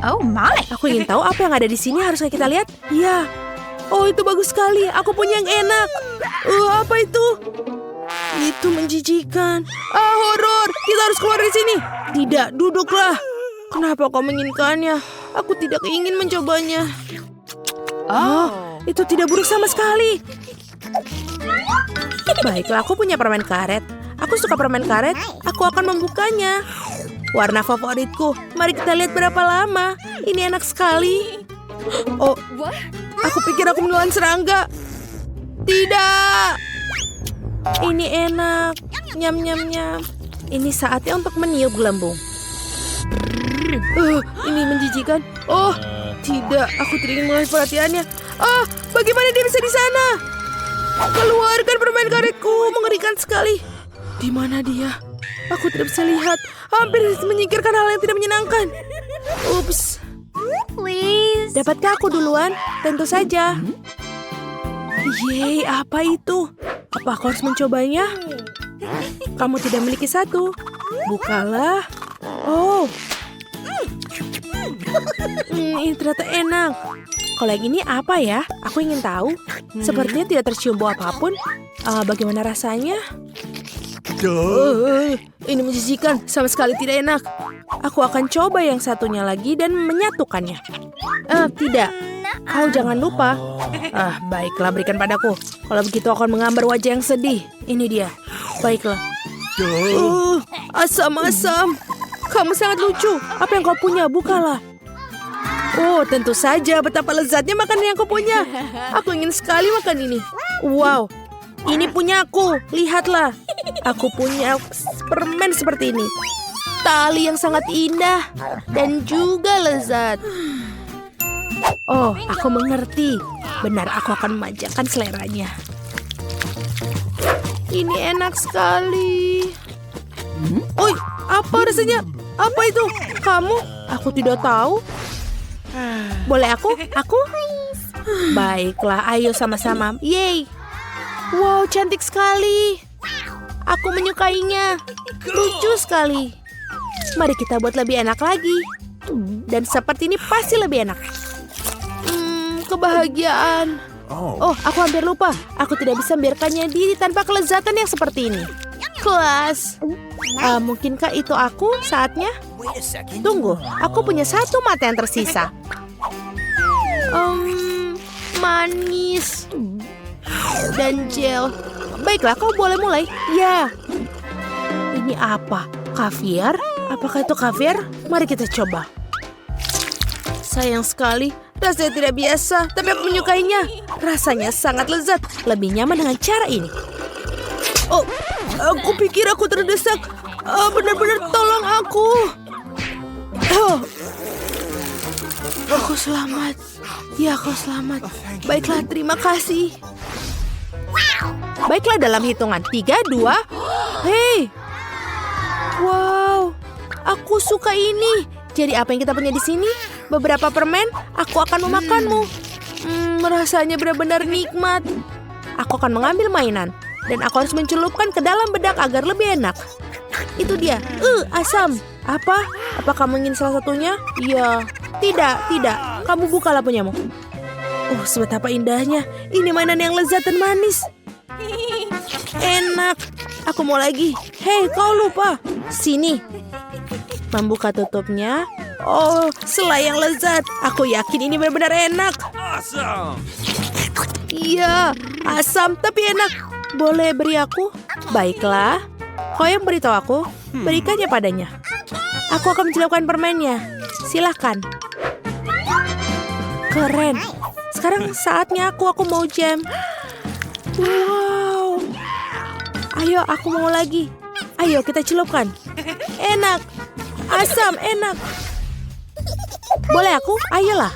Oh my. Aku ingin tahu apa yang ada di sini. Haruskah kita lihat? Iya. Oh, itu bagus sekali. Aku punya yang enak. Apa itu? Itu menjijikan. Horor. Kita harus keluar dari sini. Tidak, duduklah. Kenapa kau menginginkannya? Aku tidak ingin mencobanya. Itu tidak buruk sama sekali. Baiklah, aku punya permen karet. Aku suka permen karet. Aku akan membukanya. Warna favoritku. Mari kita lihat berapa lama. Ini enak sekali. Oh, aku pikir aku menelan serangga. Tidak. Ini enak. Nyam, nyam, nyam. Ini saatnya untuk meniup gelembung. Ini menjijikan. Oh, tidak. Aku tidak ingin mengalih perhatiannya. Bagaimana dia bisa di sana? Keluarkan permen karetku. Mengerikan sekali. Di mana dia? Aku tidak bisa lihat. Hampir menyingkirkan hal yang tidak menyenangkan. Ups. Please. Dapatkah aku duluan? Tentu saja. Yeay, apa itu? Apa aku harus mencobanya? Kamu tidak memiliki satu. Bukalah. Oh. Ini ternyata enak. Kalau yang ini apa ya? Aku ingin tahu. Sepertinya tidak tercium bau apapun. Bagaimana rasanya? Ini menjijikan. Sama sekali tidak enak. Aku akan coba yang satunya lagi dan menyatukannya. Tidak. Kau jangan lupa. Baiklah, berikan padaku. Kalau begitu aku akan menggambar wajah yang sedih. Ini dia. Baiklah. Asam-asam. Kamu sangat lucu. Apa yang kau punya? Bukalah. Oh, tentu saja. Betapa lezatnya makanan yang kau punya. Aku ingin sekali makan ini. Wow. Ini punya aku. Lihatlah. Aku punya permen seperti ini. Tali yang sangat indah. Dan juga lezat. Oh, aku mengerti. Benar, aku akan memanjakan seleranya. Ini enak sekali. Oi, apa rasanya? Apa itu? Kamu? Aku tidak tahu. Boleh aku? Aku? Baiklah, ayo sama-sama. Yeay. Wow, cantik sekali. Aku menyukainya. Lucu sekali. Mari kita buat lebih enak lagi. Dan seperti ini pasti lebih enak. Kebahagiaan. Oh, aku hampir lupa. Aku tidak bisa membiarkannya diri tanpa kelezatan yang seperti ini. Kelas. Mungkinkah itu aku saatnya? Tunggu, aku punya satu mata yang tersisa. Manis. Dan gel. Baiklah, kau boleh mulai. Ya. Ini apa? Kaviar? Apakah itu kaviar? Mari kita coba. Sayang sekali. Rasanya tidak biasa, tapi aku menyukainya. Rasanya sangat lezat. Lebih nyaman dengan cara ini. Oh, aku pikir aku terdesak. Benar-benar tolong aku. Aku selamat. Ya, kau selamat. Baiklah, terima kasih. Baiklah, dalam hitungan 3, 2. Hei. Wow, aku suka ini. Jadi apa yang kita punya di sini? Beberapa permen, aku akan memakanmu. Rasanya benar-benar nikmat. Aku akan mengambil mainan. Dan aku harus mencelupkan ke dalam bedak agar lebih enak. Itu dia. Asam. Apa? Apa kamu ingin salah satunya? Iya. Tidak. Kamu bukalah punyamu. Sebetapa indahnya. Ini mainan yang lezat dan manis. Enak. Aku mau lagi. Hei, kau lupa. Sini. Membuka tutupnya. Oh, selai yang lezat. Aku yakin ini benar-benar enak. Awesome. Iya, asam tapi enak. Boleh beri aku? Baiklah. Kau yang beritahu aku, berikannya padanya. Aku akan mencelupkan permennya. Silahkan. Keren. Sekarang saatnya aku mau jam. Wow. Ayo, aku mau lagi. Ayo, kita celupkan. Enak. Asam, enak. Boleh aku? Ayolah.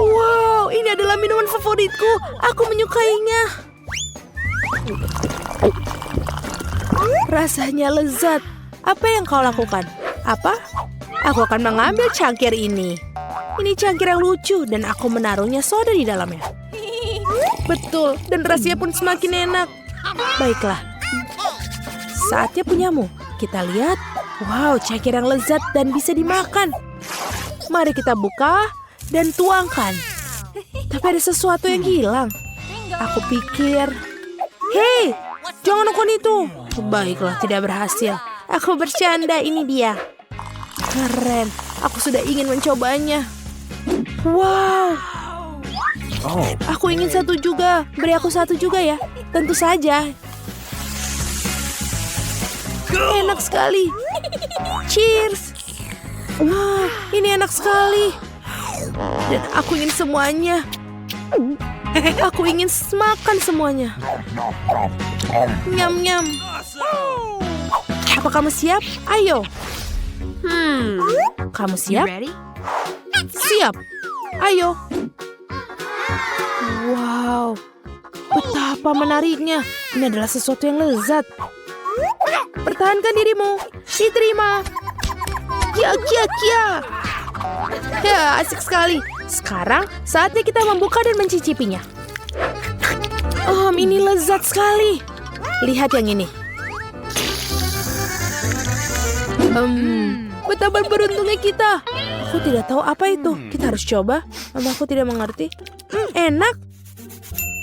Wow, ini adalah minuman favoritku. Aku menyukainya. Rasanya lezat. Apa yang kau lakukan? Apa? Aku akan mengambil cangkir ini. Ini cangkir yang lucu dan aku menaruhnya soda di dalamnya. Betul, dan rasanya pun semakin enak. Baiklah. Saatnya punyamu. Kita lihat. Wow, cangkir yang lezat dan bisa dimakan. Mari kita buka dan tuangkan. Tapi ada sesuatu yang hilang. Aku pikir, hei, jangan lakukan itu. Baiklah, tidak berhasil. Aku bercanda, ini dia. Keren, aku sudah ingin mencobanya. Wow. Aku ingin satu juga. Beri aku satu juga ya. Tentu saja. Enak sekali. Cheers. Wah, ini enak sekali. Dan aku ingin semuanya. Aku ingin makan semuanya. Nyam-nyam. Apa kamu siap? Ayo. Kamu siap? Siap. Ayo. Wow. Betapa menariknya. Ini adalah sesuatu yang lezat. Pertahankan dirimu. Diterima. Kia, kia, kia. Ya, asik sekali. Sekarang saatnya kita membuka dan mencicipinya. Ini lezat sekali. Lihat yang ini. Betapa beruntungnya kita. Aku tidak tahu apa itu. Kita harus coba. Aku tidak mengerti. Enak.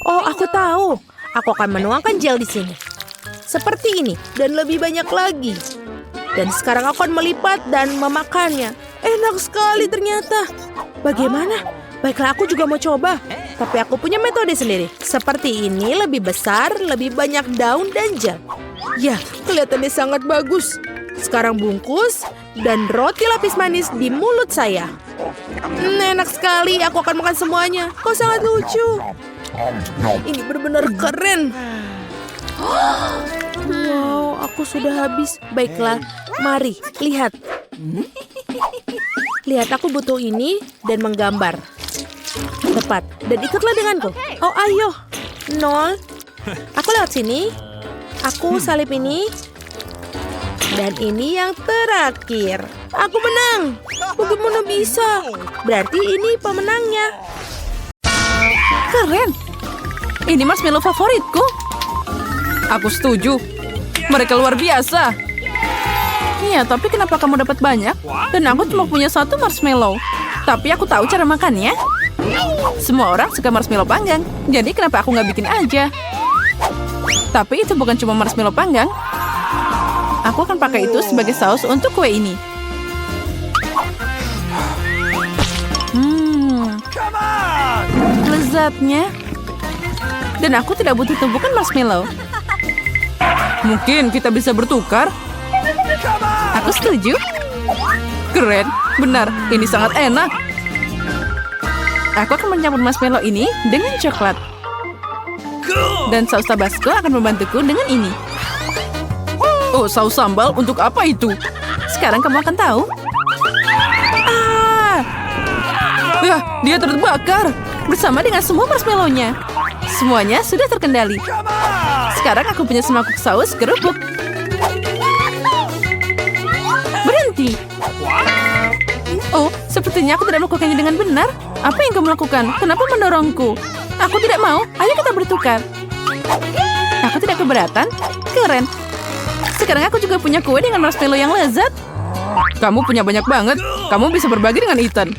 Oh, aku tahu. Aku akan menuangkan gel di sini. Seperti ini dan lebih banyak lagi. Dan sekarang aku akan melipat dan memakannya. Enak sekali ternyata. Bagaimana? Baiklah, aku juga mau coba. Tapi aku punya metode sendiri. Seperti ini, lebih besar, lebih banyak daun dan gel. Ya, kelihatannya sangat bagus. Sekarang bungkus dan roti lapis manis di mulut saya. Enak sekali, aku akan makan semuanya. Kau sangat lucu. Ini benar-benar keren. Wow, aku sudah habis. Baiklah, mari, lihat. Lihat, aku butuh ini dan menggambar. Tepat, dan ikutlah denganku. Oh, ayo. 0. Aku lewat sini. Aku salip ini. Dan ini yang terakhir. Aku menang. Bagaimana bisa? Berarti ini pemenangnya. Keren. Ini marshmallow favoritku. Aku setuju. Mereka luar biasa. Iya, tapi kenapa kamu dapat banyak? Dan aku cuma punya satu marshmallow. Tapi aku tahu cara makannya. Semua orang suka marshmallow panggang. Jadi kenapa aku nggak bikin aja? Tapi itu bukan cuma marshmallow panggang. Aku akan pakai itu sebagai saus untuk kue ini. Lezatnya. Dan aku tidak butuh tumpukan marshmallow. Mungkin kita bisa bertukar. Aku setuju. Keren, benar. Ini sangat enak. Aku akan mencampur marshmallow ini dengan coklat. Dan saus tabasco akan membantuku dengan ini. Oh, saus sambal untuk apa itu? Sekarang kamu akan tahu. Ya, dia terbakar bersama dengan semua marshmallow-nya. Semuanya sudah terkendali. Sekarang aku punya semangkuk saus kerupuk. Berhenti. Oh, sepertinya aku tidak melakukannya dengan benar. Apa yang kamu lakukan? Kenapa mendorongku? Aku tidak mau. Ayo kita bertukar. Aku tidak keberatan. Keren. Sekarang aku juga punya kue dengan marshmallow yang lezat. Kamu punya banyak banget. Kamu bisa berbagi dengan Ethan.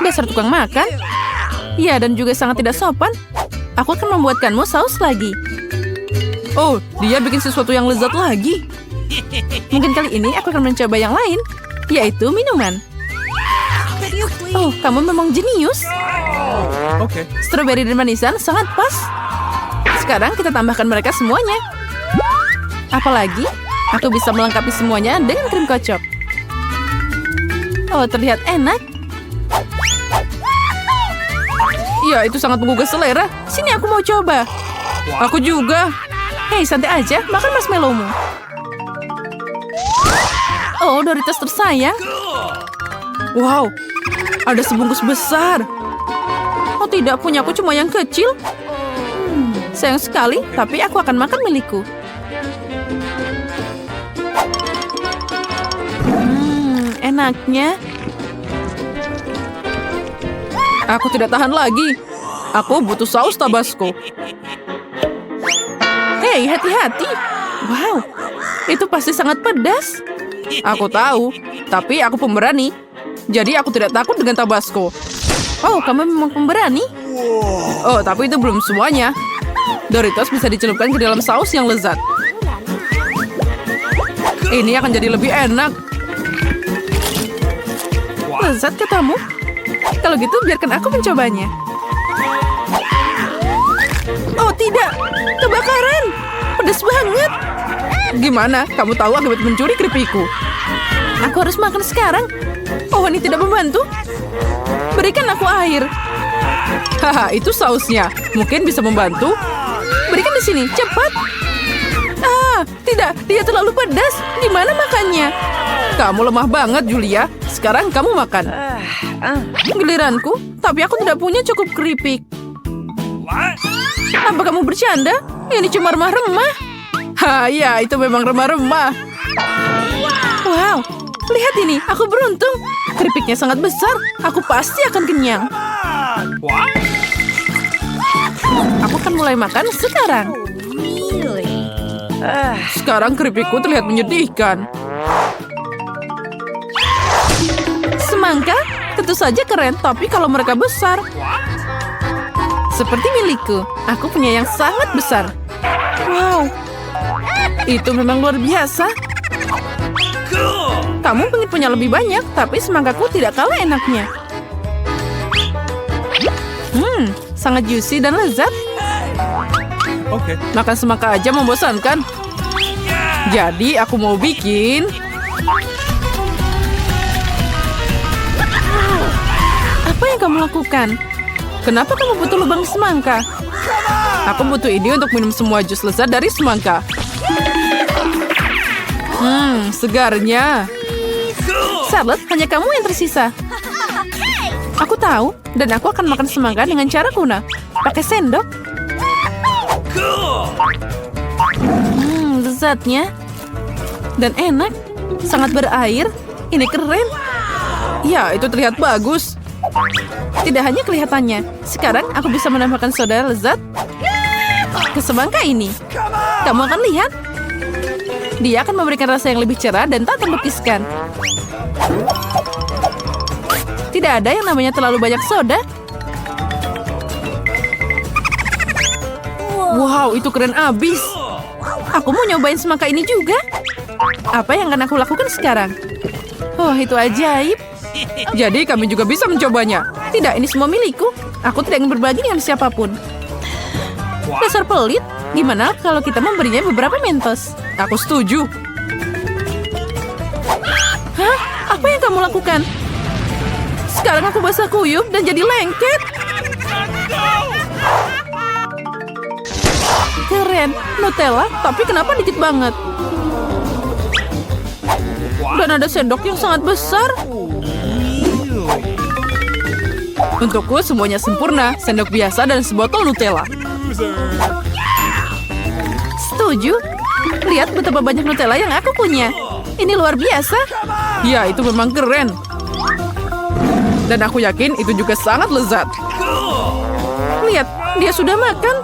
Dasar tukang makan. Ya, dan juga sangat tidak sopan. Aku akan membuatkanmu saus lagi. Oh, dia bikin sesuatu yang lezat lagi. Mungkin kali ini aku akan mencoba yang lain, yaitu minuman. Oh, kamu memang jenius. Strawberry dan manisan sangat pas. Sekarang kita tambahkan mereka semuanya. Apalagi, aku bisa melengkapi semuanya dengan krim kocok. Oh, terlihat enak. Ya, itu sangat menggugah selera. Sini aku mau coba. Aku juga. Hei, santai aja, makan marshmallow-mu. Oh, Doritos tersayang. Wow, ada sebungkus besar. Oh tidak, punya aku cuma yang kecil. Sayang sekali, tapi aku akan makan milikku. Enaknya. Aku tidak tahan lagi. Aku butuh saus tabasco. Hei, hati-hati. Wow, itu pasti sangat pedas. Aku tahu, Tapi aku pemberani. Jadi aku tidak takut dengan Tabasco. Oh, kamu memang pemberani? Oh, tapi itu belum semuanya. Doritos bisa dicelupkan ke dalam saus yang lezat. Ini akan jadi lebih enak. Lezat katamu? Kalau gitu biarkan aku mencobanya. Oh tidak, kebakaran. Pedas banget. Gimana? Kamu tahu akibat mencuri keripikku. Aku harus makan sekarang. Oh, ini tidak membantu. Berikan aku air. Haha, itu sausnya. Mungkin bisa membantu. Berikan di sini, cepat. Ah, tidak, dia terlalu pedas. Gimana makannya? Kamu lemah banget, Julia. Sekarang kamu makan. Giliranku, tapi aku tidak punya cukup keripik. Apa kamu bercanda? Ini cuma remah-remah. Ha, ya, itu memang remah-remah. Wow, lihat ini, aku beruntung. Keripiknya sangat besar. Aku pasti akan kenyang. Aku akan mulai makan sekarang. Sekarang keripikku terlihat menyedihkan. Semangka? Tentu saja keren, tapi kalau mereka besar. Seperti milikku, aku punya yang sangat besar. Wow, itu memang luar biasa. Kamu ingin punya lebih banyak, tapi semangkaku tidak kalah enaknya. Sangat juicy dan lezat. Oke. Makan semangka aja membosankan. Jadi aku mau bikin... Apa yang kamu lakukan? Kenapa kamu butuh lubang semangka? Aku butuh ini untuk minum semua jus lezat dari semangka. Segarnya. Charlotte, hanya kamu yang tersisa. Aku tahu, dan aku akan makan semangka dengan cara kuna. Pakai sendok. Lezatnya. Dan enak. Sangat berair. Ini keren. Ya, itu terlihat bagus. Tidak hanya kelihatannya. Sekarang aku bisa menambahkan soda lezat ke semangka ini. Kamu akan lihat. Dia akan memberikan rasa yang lebih cerah dan tak terlukiskan. Tidak ada yang namanya terlalu banyak soda. Wow, itu keren abis. Aku mau nyobain semangka ini juga. Apa yang akan aku lakukan sekarang? Oh, itu ajaib. Jadi kami juga bisa mencobanya. Tidak, ini semua milikku. Aku tidak ingin berbagi dengan siapapun. Dasar pelit. Gimana kalau kita memberinya beberapa mentos? Aku setuju. Hah? Apa yang kamu lakukan? Sekarang aku basah kuyup dan jadi lengket. Keren. Nutella, tapi kenapa dikit banget? Dan ada sendok yang sangat besar. Untukku semuanya sempurna. Sendok biasa dan sebotol Nutella. Setuju. Lihat betapa banyak Nutella yang aku punya. Ini luar biasa. Ya, itu memang keren. Dan aku yakin itu juga sangat lezat. Lihat, dia sudah makan.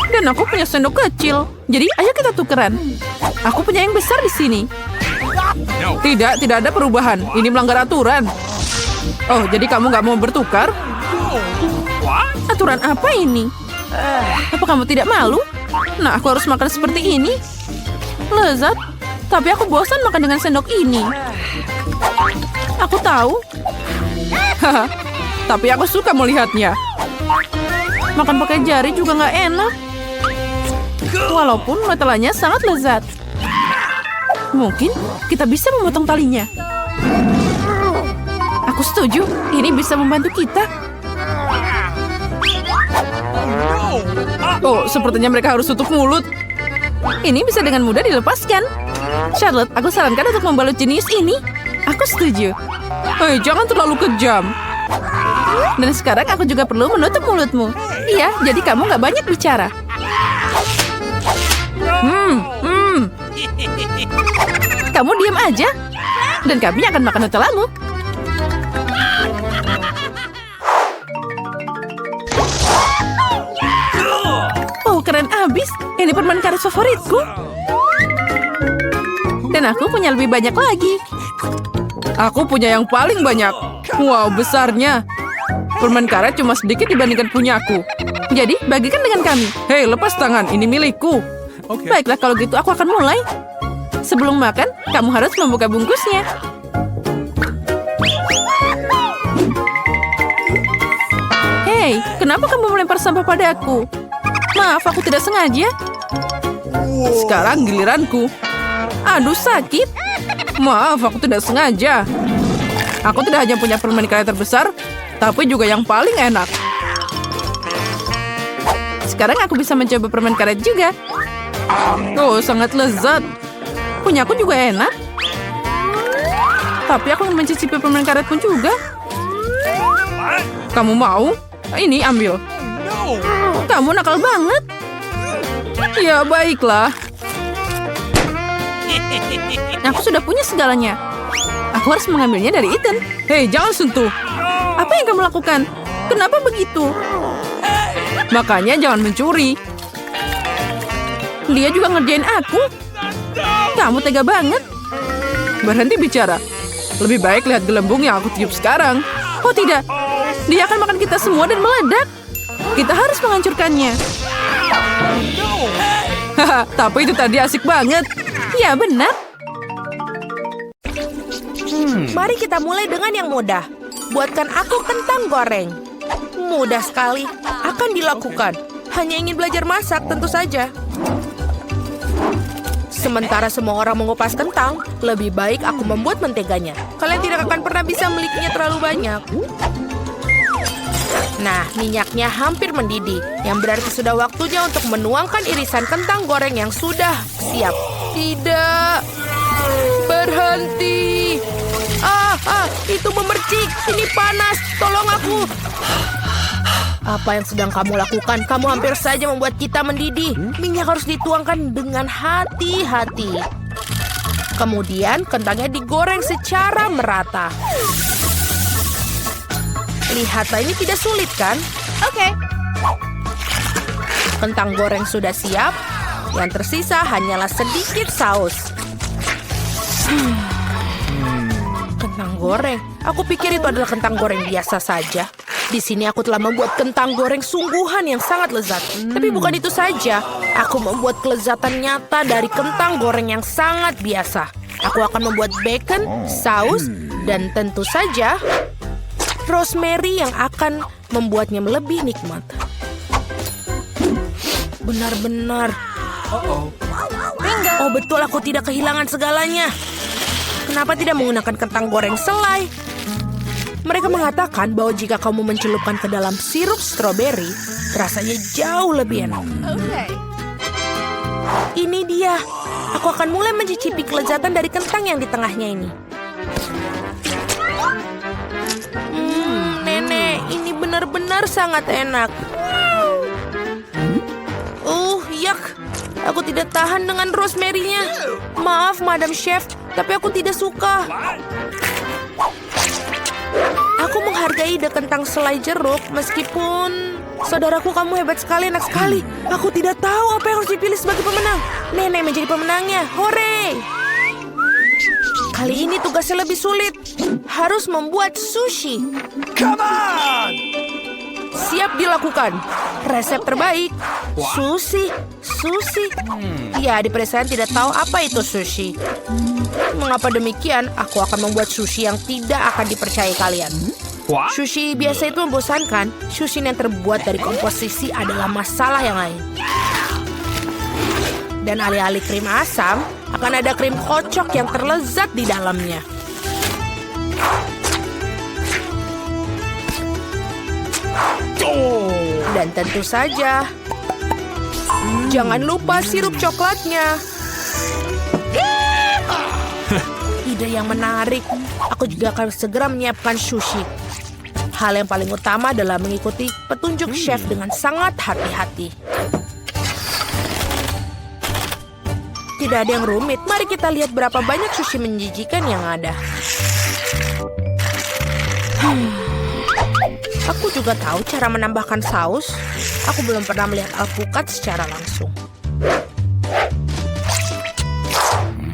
Dan aku punya sendok kecil. Jadi, ayo kita tukeran. Aku punya yang besar di sini. Tidak ada perubahan. Ini melanggar aturan. Oh, jadi kamu nggak mau bertukar? Aturan apa ini? Apa kamu tidak malu? Nah, aku harus makan seperti ini. Lezat, tapi aku bosan makan dengan sendok ini. Aku tahu. Haha, tapi aku suka melihatnya. Makan pakai jari juga nggak enak. Walaupun Nutellanya sangat lezat. Mungkin kita bisa memotong talinya. Aku setuju, ini bisa membantu kita. Oh, sepertinya mereka harus tutup mulut. Ini bisa dengan mudah dilepaskan. Charlotte, aku sarankan untuk membalut jenis ini. Aku setuju. Hei, jangan terlalu kejam. Dan sekarang aku juga perlu menutup mulutmu. Iya, jadi kamu nggak banyak bicara. Kamu diam aja. Dan kami akan makan Nutellamu. Oh, keren abis. Ini permen karet favoritku. Dan aku punya lebih banyak lagi. Aku punya yang paling banyak. Wow, besarnya. Permen karet cuma sedikit dibandingkan punyaku. Jadi, bagikan dengan kami. Hei, lepas tangan. Ini milikku. Okay. Baiklah, kalau gitu aku akan mulai. Sebelum makan, kamu harus membuka bungkusnya. Hei, kenapa kamu melempar sampah padaku? Maaf, aku tidak sengaja. Sekarang giliranku. Aduh, sakit. Maaf, aku tidak sengaja. Aku tidak hanya punya permen karet terbesar, tapi juga yang paling enak. Sekarang aku bisa mencoba permen karet juga. Oh, sangat lezat. Punya aku juga enak. Tapi aku ingin mencicipi permen karet pun juga. Kamu mau? Ini ambil. Kamu nakal banget. Ya, baiklah. Aku sudah punya segalanya. Aku harus mengambilnya dari Ethan. Hei, jangan sentuh. Apa yang kamu lakukan? Kenapa begitu? Makanya jangan mencuri. Dia juga ngerjain aku. Kamu tega banget. Berhenti bicara. Lebih baik lihat gelembung yang aku tiup sekarang. Oh tidak. Dia akan makan kita semua dan meledak. Kita harus menghancurkannya. Haha, tapi itu tadi asik banget. Ya, benar. Mari kita mulai dengan yang mudah. Buatkan aku kentang goreng. Mudah sekali. Akan dilakukan. Hanya ingin belajar masak, tentu saja. Sementara semua orang mengupas kentang, lebih baik aku membuat menteganya. Kalian tidak akan pernah bisa memilikinya terlalu banyak. Nah, minyaknya hampir mendidih, yang berarti sudah waktunya untuk menuangkan irisan kentang goreng yang sudah siap. Tidak. Berhenti. Itu memercik. Ini panas. Tolong aku. Apa yang sedang kamu lakukan? Kamu hampir saja membuat kita mendidih. Minyak harus dituangkan dengan hati-hati. Kemudian kentangnya digoreng secara merata. Lihatlah, ini tidak sulit kan? Okay. Kentang goreng sudah siap. Yang tersisa hanyalah sedikit saus. Kentang goreng. Aku pikir itu adalah kentang goreng biasa saja. Di sini aku telah membuat kentang goreng sungguhan yang sangat lezat. Tapi bukan itu saja. Aku membuat kelezatan nyata dari kentang goreng yang sangat biasa. Aku akan membuat bacon, saus, dan tentu saja rosemary yang akan membuatnya lebih nikmat. Benar-benar. Oh betul, aku tidak kehilangan segalanya. Kenapa tidak menggunakan kentang goreng selai? Mereka mengatakan bahwa jika kamu mencelupkan ke dalam sirup stroberi, rasanya jauh lebih enak. Okay. Ini dia. Aku akan mulai mencicipi kelezatan dari kentang yang di tengahnya ini. Nenek, ini benar-benar sangat enak. Yak. Aku tidak tahan dengan rosemary-nya. Maaf, Madam Chef, tapi aku tidak suka. Aku menghargai ide kentang selai jeruk, meskipun... Saudaraku, kamu hebat sekali, enak sekali. Aku tidak tahu apa yang harus dipilih sebagai pemenang. Nenek menjadi pemenangnya. Hore! Kali ini tugasnya lebih sulit. Harus membuat sushi. Come on! Siap dilakukan. Resep terbaik. Sushi. Ya, di pedesaan tidak tahu apa itu sushi. Mengapa demikian? Aku akan membuat sushi yang tidak akan dipercayai kalian. What? Sushi biasa itu membosankan. Sushi yang terbuat dari komposisi adalah masalah yang lain. Dan alih-alih krim asam, akan ada krim kocok yang terlezat di dalamnya. Dan tentu saja, jangan lupa sirup coklatnya. Ide yang menarik. Aku juga akan segera menyiapkan sushi. Hal yang paling utama adalah mengikuti petunjuk chef dengan sangat hati-hati. Tidak ada yang rumit. Mari kita lihat berapa banyak sushi menjijikan yang ada. Aku juga tahu cara menambahkan saus. Aku belum pernah melihat alpukat secara langsung.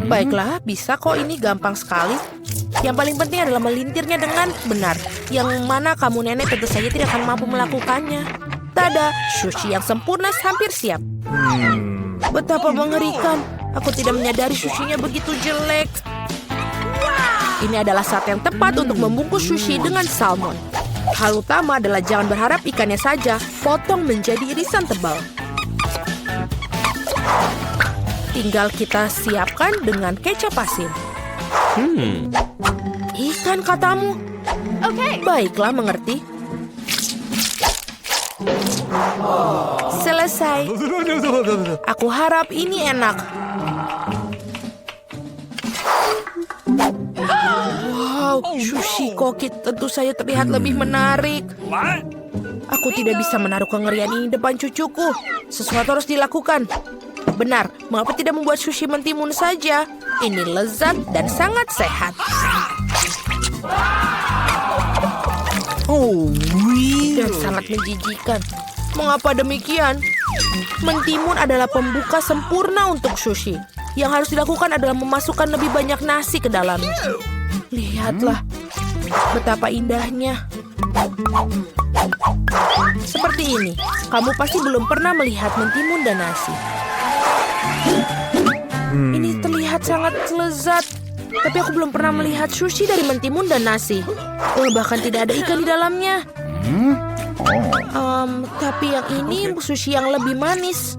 Baiklah, bisa kok, ini gampang sekali. Yang paling penting adalah melintirnya dengan benar. Yang mana kamu nenek tentu saja tidak akan mampu melakukannya. Tada, sushi yang sempurna hampir siap. Betapa mengerikan. Aku tidak menyadari sushinya begitu jelek. Ini adalah saat yang tepat untuk membungkus sushi dengan salmon. Hal utama adalah jangan berharap ikannya saja, potong menjadi irisan tebal. Tinggal kita siapkan dengan kecap asin. Ikan katamu? Okay. Baiklah, mengerti. Selesai. Aku harap ini enak. Wow, sushi koki tentu saja terlihat lebih menarik. What? Aku tidak bisa menaruh kengerian ini depan cucuku. Sesuatu harus dilakukan. Benar, mengapa tidak membuat sushi mentimun saja? Ini lezat dan sangat sehat. Dan sangat menjijikan. Mengapa demikian? Mentimun adalah pembuka sempurna untuk sushi. Yang harus dilakukan adalah memasukkan lebih banyak nasi ke dalamnya. Lihatlah, betapa indahnya. Seperti ini, kamu pasti belum pernah melihat mentimun dan nasi. Ini terlihat sangat lezat. Tapi aku belum pernah melihat sushi dari mentimun dan nasi. Bahkan tidak ada ikan di dalamnya. Tapi yang ini sushi yang lebih manis.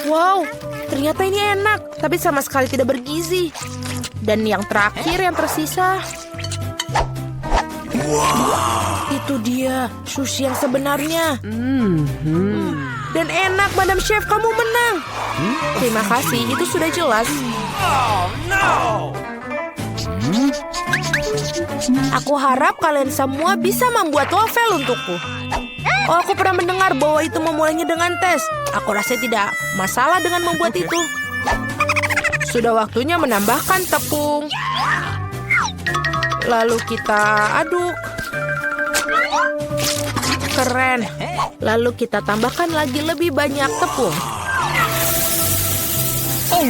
Wow, ternyata ini enak. Tapi sama sekali tidak bergizi. Dan yang terakhir yang tersisa. Itu dia, sushi yang sebenarnya. Dan enak, Madam Chef, kamu menang. Terima kasih, itu sudah jelas. Oh no! Aku harap kalian semua bisa membuat waffle untukku. Oh, aku pernah mendengar bahwa itu memulainya dengan tes. Aku rasa tidak masalah dengan membuat itu. Sudah waktunya menambahkan tepung. Lalu kita aduk. Keren. Lalu kita tambahkan lagi lebih banyak tepung.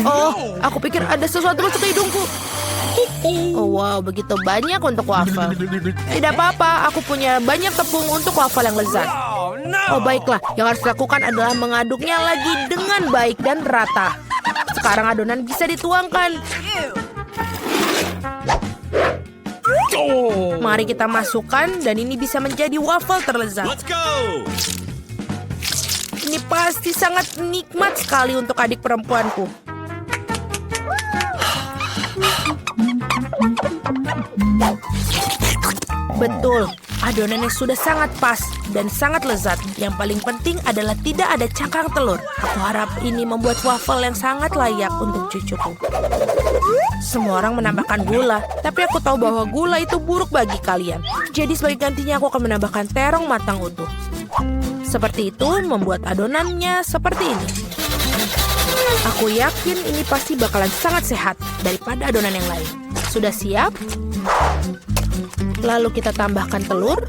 Oh, aku pikir ada sesuatu masuk ke hidungku. Oh, wow, begitu banyak untuk waffle. Tidak apa-apa, aku punya banyak tepung untuk waffle yang lezat. Oh no! Oh, baiklah. Yang harus dilakukan adalah mengaduknya lagi dengan baik dan rata. Sekarang adonan bisa dituangkan. Mari kita masukkan dan ini bisa menjadi waffle terlezat. Let's go! Ini pasti sangat nikmat sekali untuk adik perempuanku. Betul, adonannya sudah sangat pas dan sangat lezat. Yang paling penting adalah tidak ada cakang telur. Aku harap ini membuat waffle yang sangat layak untuk cucuku. Semua orang menambahkan gula, tapi aku tahu bahwa gula itu buruk bagi kalian. Jadi sebagai gantinya aku akan menambahkan terong matang utuh. Seperti itu membuat adonannya seperti ini. Aku yakin ini pasti bakalan sangat sehat daripada adonan yang lain. Sudah siap? Lalu kita tambahkan telur.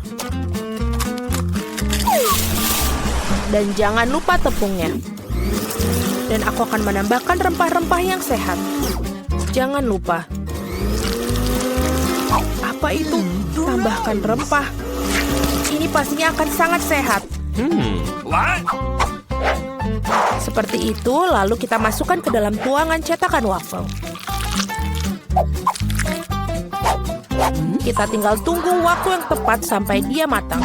Dan jangan lupa tepungnya. Dan aku akan menambahkan rempah-rempah yang sehat. Jangan lupa. Apa itu? Tambahkan rempah. Ini pastinya akan sangat sehat. What? Seperti itu, lalu kita masukkan ke dalam tuangan cetakan waffle. Kita tinggal tunggu waktu yang tepat sampai dia matang.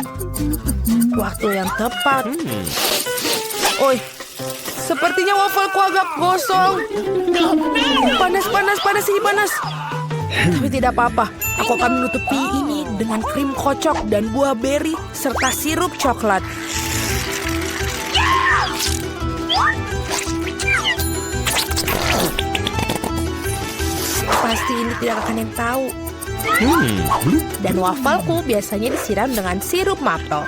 Waktu yang tepat. Oi, sepertinya waffleku agak gosong. Panas, ini panas. Tapi tidak apa-apa. Aku akan menutupi ini dengan krim kocok dan buah beri serta sirup coklat. Pasti ini tidak akan yang tahu. Dan wafelku biasanya disiram dengan sirup maple.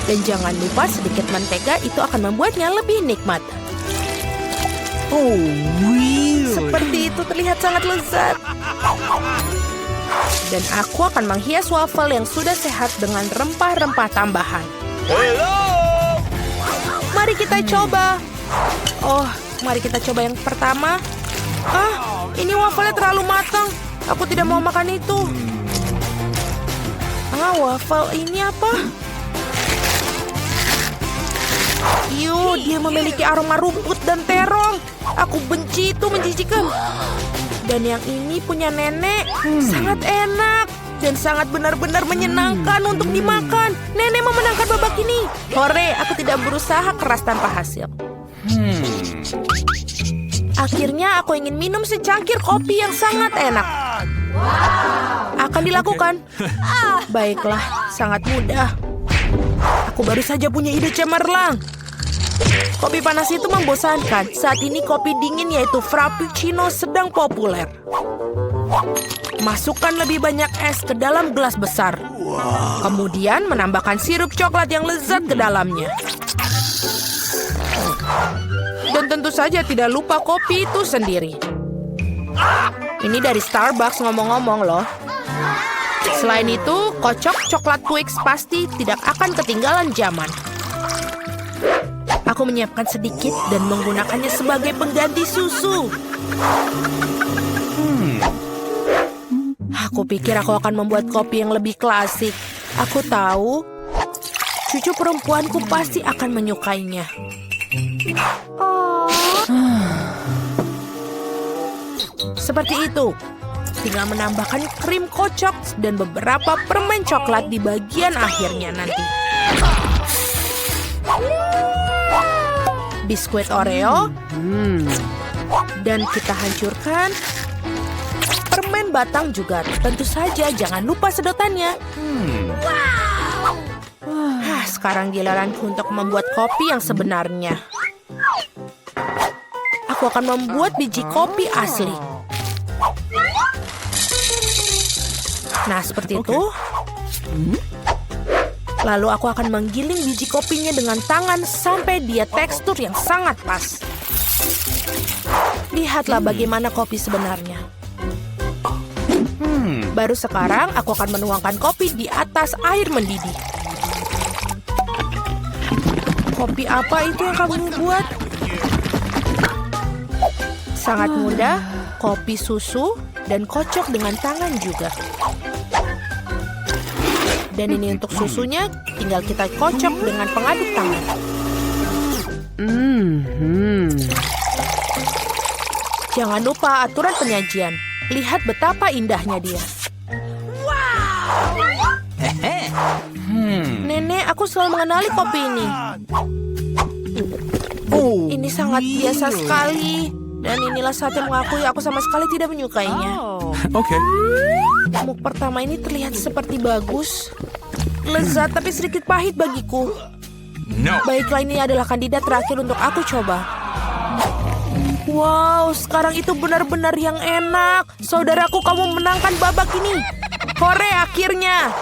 Dan jangan lupa sedikit mentega, itu akan membuatnya lebih nikmat. Seperti itu terlihat sangat lezat. Dan aku akan menghias waffle yang sudah sehat dengan rempah-rempah tambahan. Hello! Mari kita coba. Oh, mari kita coba yang pertama. Ini wafelnya terlalu matang. Aku tidak mau makan itu. Wafel ini apa? Dia memiliki aroma rumput dan terong. Aku benci itu, menjijikan. Dan yang ini punya nenek. Sangat enak. Dan sangat benar-benar menyenangkan untuk dimakan. Nenek memenangkan babak ini. Hore, aku tidak berusaha keras tanpa hasil. Akhirnya aku ingin minum secangkir kopi yang sangat enak. Akan dilakukan. Baiklah, sangat mudah. Aku baru saja punya ide cemerlang. Kopi panas itu membosankan. Saat ini kopi dingin yaitu Frappuccino sedang populer. Masukkan lebih banyak es ke dalam gelas besar. Kemudian menambahkan sirup coklat yang lezat ke dalamnya. Dan tentu saja tidak lupa kopi itu sendiri. Ini dari Starbucks ngomong-ngomong loh. Selain itu, kocok coklat Twix pasti tidak akan ketinggalan zaman. Aku menyiapkan sedikit dan menggunakannya sebagai pengganti susu. Aku pikir aku akan membuat kopi yang lebih klasik. Aku tahu, cucu perempuanku pasti akan menyukainya. Seperti itu. Tinggal menambahkan krim kocok dan beberapa permen coklat di bagian akhirnya nanti. Biskuit Oreo. Dan kita hancurkan permen batang juga. Tentu saja jangan lupa sedotannya. Sekarang giliranku untuk membuat kopi yang sebenarnya. Aku akan membuat biji kopi asli. Nah, seperti itu. Lalu aku akan menggiling biji kopinya dengan tangan sampai dia tekstur yang sangat pas. Lihatlah bagaimana kopi sebenarnya. Baru sekarang aku akan menuangkan kopi di atas air mendidih. Kopi apa itu yang kamu buat? Sangat mudah, kopi susu dan kocok dengan tangan juga. Dan ini untuk susunya, tinggal kita kocok dengan pengaduk tangan. Jangan lupa aturan penyajian. Lihat betapa indahnya dia. Nenek, aku selalu mengenali kopi ini. Ini sangat biasa sekali. Dan inilah saat yang mengakui aku sama sekali tidak menyukainya. Okay. Muk pertama ini terlihat seperti bagus. Lezat tapi sedikit pahit bagiku. No. Baiklah, ini adalah kandidat terakhir untuk aku coba. Wow, sekarang itu benar-benar yang enak. Saudaraku, kamu menangkan babak ini. Hore, akhirnya.